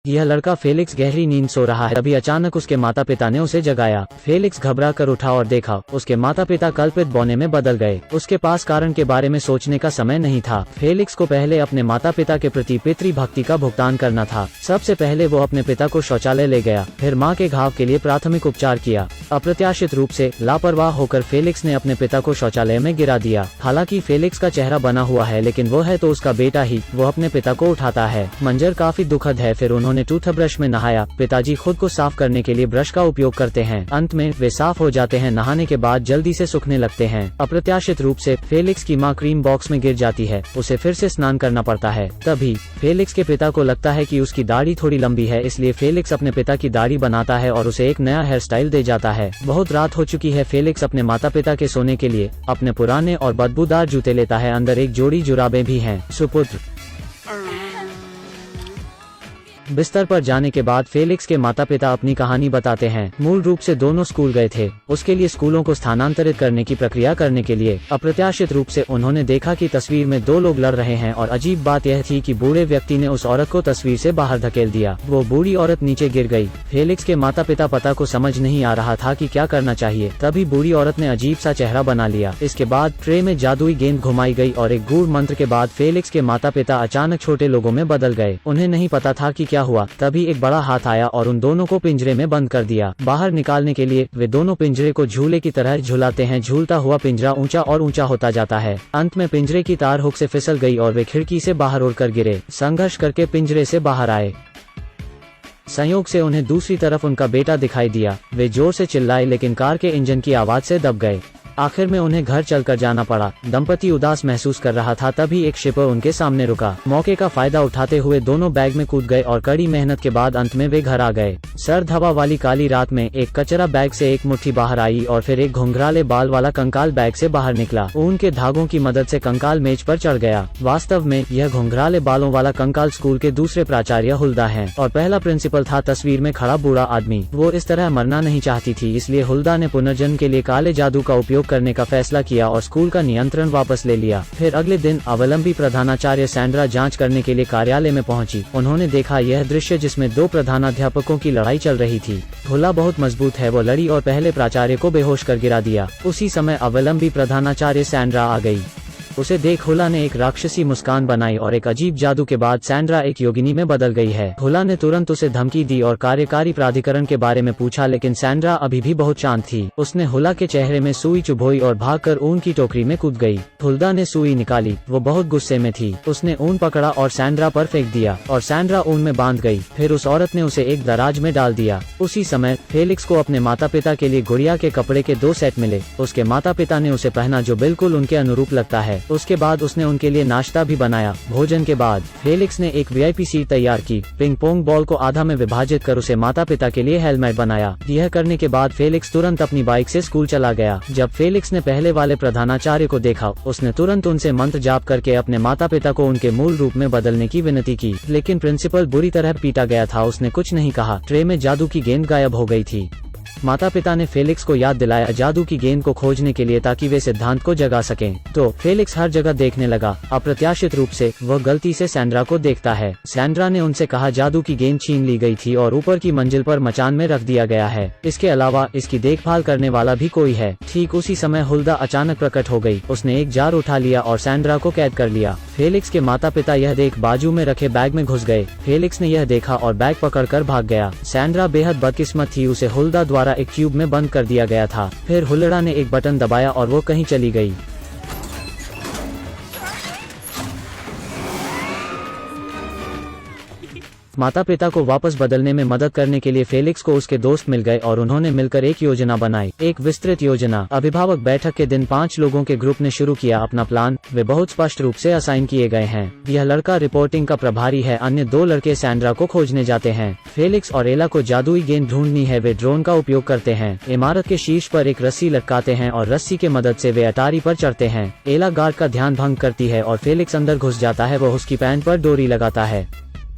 यह लड़का फेलिक्स गहरी नींद सो रहा है, तभी अचानक उसके माता पिता ने उसे जगाया। फेलिक्स घबरा कर उठा और देखा उसके माता पिता कल्पित बौने में बदल गए। उसके पास कारण के बारे में सोचने का समय नहीं था। फेलिक्स को पहले अपने माता पिता के प्रति पितृभक्ति का भुगतान करना था। सबसे पहले वो अपने पिता को शौचालय ले गया, फिर माँ के घाव के लिए प्राथमिक उपचार किया। अप्रत्याशित रूप से लापरवाह होकर फेलिक्स ने अपने पिता को शौचालय में गिरा दिया। हालांकि फेलिक्स का चेहरा बना हुआ है, लेकिन वो है तो उसका बेटा ही। वो अपने पिता को उठाता है। मंजर काफी दुखद है। फिर उन्होंने टूथब्रश में नहाया। पिताजी खुद को साफ करने के लिए ब्रश का उपयोग करते हैं। अंत में वे साफ हो जाते हैं। नहाने के बाद जल्दी से सूखने लगते हैं। अप्रत्याशित रूप से फेलिक्स की माँ क्रीम बॉक्स में गिर जाती है। उसे फिर से स्नान करना पड़ता है। तभी फेलिक्स के पिता को लगता है कि उसकी दाढ़ी थोड़ी लंबी है, इसलिए फेलिक्स अपने पिता की दाढ़ी बनाता है और उसे एक नया हेयर स्टाइल दे जाता है। बहुत रात हो चुकी है। फेलिक्स अपने माता पिता के सोने के लिए अपने पुराने और बदबूदार जूते लेता है। अंदर एक जोड़ी जुराबें भी हैं। सुपुत्र बिस्तर पर जाने के बाद फेलिक्स के माता पिता अपनी कहानी बताते हैं। मूल रूप से दोनों स्कूल गए थे। उसके लिए स्कूलों को स्थानांतरित करने की प्रक्रिया करने के लिए अप्रत्याशित रूप से उन्होंने देखा कि तस्वीर में दो लोग लड़ रहे हैं और अजीब बात यह थी कि बूढ़े व्यक्ति ने उस औरत को तस्वीर से बाहर धकेल दिया। वो बूढ़ी औरत नीचे गिर गई। फेलिक्स के माता पिता पता को समझ नहीं आ रहा था कि क्या करना चाहिए। तभी बूढ़ी औरत ने अजीब सा चेहरा बना लिया। इसके बाद ट्रे में जादुई गेंद घुमाई गई और एक गूढ़ मंत्र के बाद फेलिक्स के माता पिता अचानक छोटे लोगों में बदल गए। उन्हें नहीं पता था कि क्या हुआ। तभी एक बड़ा हाथ आया और उन दोनों को पिंजरे में बंद कर दिया। बाहर निकालने के लिए वे दोनों पिंजरे को झूले की तरह झुलाते हैं। झूलता हुआ पिंजरा ऊंचा और ऊंचा होता जाता है। अंत में पिंजरे की तार हुक से फिसल गई और वे खिड़की से बाहर उड़कर गिरे। संघर्ष करके पिंजरे से बाहर आए। संयोग से उन्हें दूसरी तरफ उनका बेटा दिखाई दिया। वे जोर से चिल्लाए, लेकिन कार के इंजन की आवाज से दब गए। आखिर में उन्हें घर चलकर जाना पड़ा। दंपति उदास महसूस कर रहा था। तभी एक शिपर उनके सामने रुका। मौके का फायदा उठाते हुए दोनों बैग में कूद गए और कड़ी मेहनत के बाद अंत में वे घर आ गए। सर्द हवा वाली काली रात में एक कचरा बैग से एक मुट्ठी बाहर आई और फिर एक घुंघराले बाल वाला कंकाल बैग से बाहर निकला। ऊन के धागों की मदद से कंकाल मेज पर चढ़ गया। वास्तव में यह घुंघराले बालों वाला कंकाल स्कूल के दूसरे प्राचार्य हुल्दा है और पहला प्रिंसिपल था तस्वीर में खड़ा बूढ़ा आदमी। वो इस तरह मरना नहीं चाहती थी, इसलिए हुल्दा ने पुनर्जन्म के लिए काले जादू का उपयोग करने का फैसला किया और स्कूल का नियंत्रण वापस ले लिया। फिर अगले दिन अवलंबी प्रधानाचार्य सैंड्रा जांच करने के लिए कार्यालय में पहुंची। उन्होंने देखा यह दृश्य जिसमें दो प्रधानाध्यापकों की लड़ाई चल रही थी। हुल्दा बहुत मजबूत है। वो लड़ी और पहले प्राचार्य को बेहोश कर गिरा दिया। उसी समय अवलंबी प्रधानाचार्य सैंड्रा आ गई। उसे देख हुल्दा ने एक राक्षसी मुस्कान बनाई और एक अजीब जादू के बाद सैंड्रा एक योगिनी में बदल गई है। हुल्दा ने तुरंत उसे धमकी दी और कार्यकारी प्राधिकरण के बारे में पूछा, लेकिन सैंड्रा अभी भी बहुत शांत थी। उसने हुल्दा के चेहरे में सुई चुभोई और भागकर ऊन की टोकरी में कूद गई। हुल्दा ने सुई निकाली। वो बहुत गुस्से में थी। उसने ऊन पकड़ा और सैंड्रा पर फेंक दिया और सैंड्रा ऊन में बांध गई। फिर उस औरत ने उसे एक दराज में डाल दिया। उसी समय फेलिक्स को अपने माता पिता के लिए गुड़िया के कपड़े के 2 सेट मिले। उसके माता पिता ने उसे पहना, जो बिल्कुल उनके अनुरूप लगता है। उसके बाद उसने उनके लिए नाश्ता भी बनाया। भोजन के बाद फेलिक्स ने एक वीआईपी सीट तैयार की। पिंग पोंग बॉल को आधा में विभाजित कर उसे माता पिता के लिए हेलमेट बनाया। यह करने के बाद फेलिक्स तुरंत अपनी बाइक से स्कूल चला गया। जब फेलिक्स ने पहले वाले प्रधानाचार्य को देखा, उसने तुरंत उनसे मंत्र जाप करके अपने माता पिता को उनके मूल रूप में बदलने की विनती की, लेकिन प्रिंसिपल बुरी तरह पीटा गया था। उसने कुछ नहीं कहा। ट्रे में जादू की गेंद गायब हो गई थी। माता पिता ने फेलिक्स को याद दिलाया जादू की गेंद को खोजने के लिए, ताकि वे सिद्धांत को जगा सकें। तो फेलिक्स हर जगह देखने लगा। अप्रत्याशित रूप से वह गलती से सैंड्रा को देखता है। सैंड्रा ने उनसे कहा जादू की गेंद छीन ली गई थी और ऊपर की मंजिल पर मचान में रख दिया गया है। इसके अलावा इसकी देखभाल करने वाला भी कोई है। ठीक उसी समय हुल्दा अचानक प्रकट हो गई। उसने एक जार उठा लिया और सैंड्रा को कैद कर लिया। फेलिक्स के माता पिता यह देख बाजू में रखे बैग में घुस गए। फेलिक्स ने यह देखा और बैग पकड़कर भाग गया। सैंड्रा बेहद बदकिस्मत थी। उसे हुल्दा द्वारा एक ट्यूब में बंद कर दिया गया था। फिर हुल्दा ने एक बटन दबाया और वो कहीं चली गई। माता पिता को वापस बदलने में मदद करने के लिए फेलिक्स को उसके दोस्त मिल गए और उन्होंने मिलकर एक योजना बनाई। एक विस्तृत योजना। अभिभावक बैठक के दिन 5 लोगों के ग्रुप ने शुरू किया अपना प्लान। वे बहुत स्पष्ट रूप से असाइन किए गए हैं। यह लड़का रिपोर्टिंग का प्रभारी है। अन्य 2 लड़के सैंड्रा को खोजने जाते हैं। फेलिक्स और एला को जादुई गेंद ढूंढनी है। वे ड्रोन का उपयोग करते हैं। इमारत के शीर्ष पर एक रस्सी लटकाते हैं और रस्सी के मदद से वे अटारी पर चढ़ते हैं। एला गार्ड का ध्यान भंग करती है और फेलिक्स अंदर घुस जाता है। वह उसकी पैंट पर डोरी लगाता है।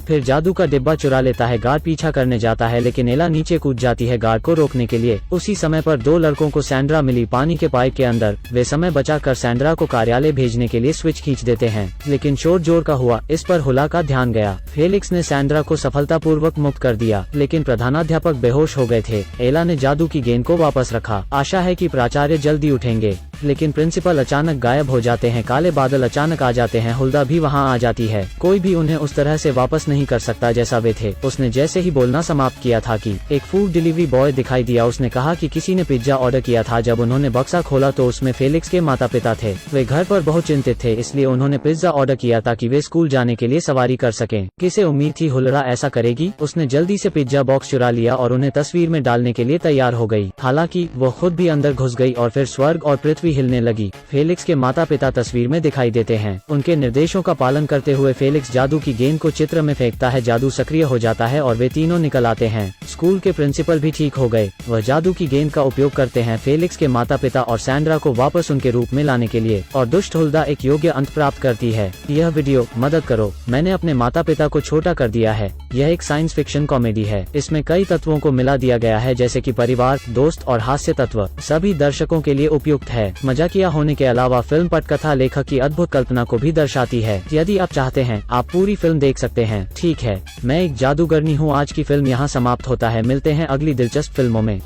फिर जादू का डिब्बा चुरा लेता है। गार्ड पीछा करने जाता है लेकिन एला नीचे कूद जाती है गार्ड को रोकने के लिए। उसी समय पर दो लड़कों को सैंड्रा मिली पानी के पाइप के अंदर। वे समय बचाकर सैंड्रा को कार्यालय भेजने के लिए स्विच खींच देते हैं, लेकिन शोर जोर का हुआ, इस पर हुला का ध्यान गया। फेलिक्स ने सैंड्रा को सफलतापूर्वक मुक्त कर दिया, लेकिन प्रधानाध्यापक बेहोश हो गए थे। एला ने जादू की गेंद को वापस रखा। आशा है कि प्राचार्य जल्दी उठेंगे, लेकिन प्रिंसिपल अचानक गायब हो जाते हैं। काले बादल अचानक आ जाते हैं। हुल्दा भी वहां आ जाती है। कोई भी उन्हें उस तरह से वापस नहीं कर सकता जैसा वे थे। उसने जैसे ही बोलना समाप्त किया था कि एक फूड डिलीवरी बॉय दिखाई दिया। उसने कहा कि किसी ने पिज्जा ऑर्डर किया था। जब उन्होंने बक्सा खोला तो उसमें फेलिक्स के माता पिता थे। वे घर पर बहुत चिंतित थे, इसलिए उन्होंने पिज्जा ऑर्डर किया ताकि वे स्कूल जाने के लिए सवारी कर सकें। किसे उम्मीद थी हुल्डा ऐसा करेगी? उसने जल्दी से पिज्जा बॉक्स चुरा लिया और उन्हें तस्वीर में डालने के लिए तैयार हो गई। हालांकि वो खुद भी अंदर घुस गई और फिर स्वर्ग और पृथ्वी हिलने लगी। फेलिक्स के माता पिता तस्वीर में दिखाई देते हैं। उनके निर्देशों का पालन करते हुए फेलिक्स जादू की गेंद को चित्र में फेंकता है। जादू सक्रिय हो जाता है और वे तीनों निकल आते हैं। स्कूल के प्रिंसिपल भी ठीक हो गए। वह जादू की गेंद का उपयोग करते हैं फेलिक्स के माता पिता और सैंड्रा को वापस उनके रूप में लाने के लिए, और दुष्ट हुल्दा एक योग्य अंत प्राप्त करती है। यह वीडियो मदद करो, मैंने अपने माता पिता को छोटा कर दिया है। यह एक साइंस फिक्शन कॉमेडी है। इसमें कई तत्वों को मिला दिया गया है, जैसे कि परिवार, दोस्त और हास्य तत्व। सभी दर्शकों के लिए उपयुक्त है। मजाकिया होने के अलावा फिल्म पटकथा लेखक की अद्भुत कल्पना को भी दर्शाती है। यदि आप चाहते हैं आप पूरी फिल्म देख सकते हैं। ठीक है, मैं एक जादूगरनी हूँ। आज की फिल्म यहाँ समाप्त होता है। मिलते हैं अगली दिलचस्प फिल्मों में।